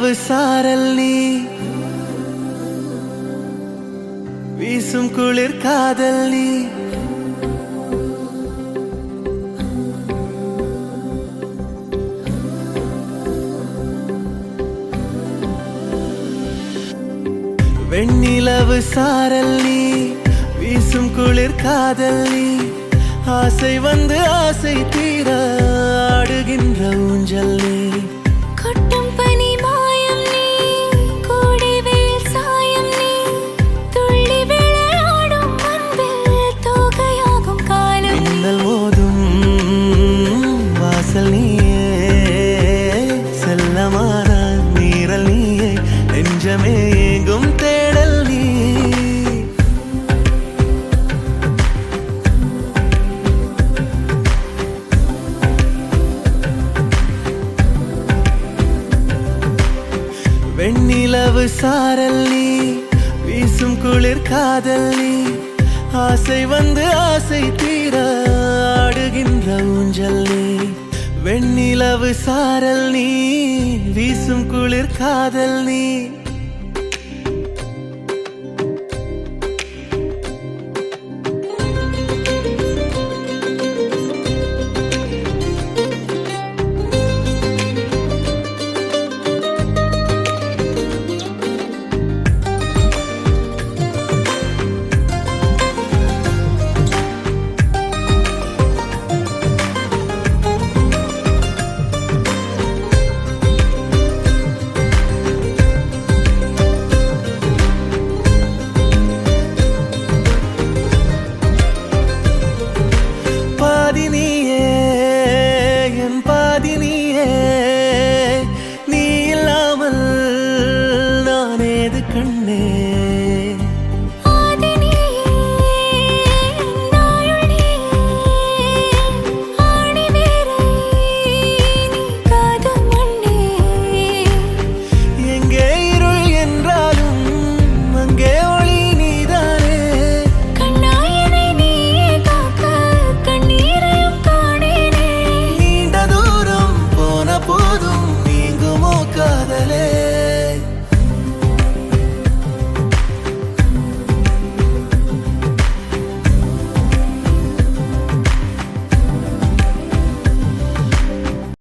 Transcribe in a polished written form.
வெண்ணிலவு சாரல் நீ வீசும் குளிர் காதல் நீ வெண்ணிலவு சாரல் நீ வீசும் குளிர் காதல் நீ ஆசை வந்து ஆசை தீர ஆடுகின்ற ஊஞ்சல் நீ கொட்டும் பனி மாயம் நீ கோடை வெயில் சாயம் நீ துள்ளி விளையாடும் அன்பில் தோகையாகும் காலம் மின்னல் மோதும் வாசல் நீயே செல்லமான நீரல் நீயே நெஞ்சமே ஏங்கும் தேடல் நீ வெண்ணிலவு சாரல் நீ வீசும் குளிர் காதல் நீ ஆசை வந்து ஆசை தீர ஆடுகின்ற ஊஞ்சல் நீ வெண்ணிலவு சாரல் நீ வீசும் குளிர் காதல் நீ நீ இல்லாமல் நான் ஏது கண்ணே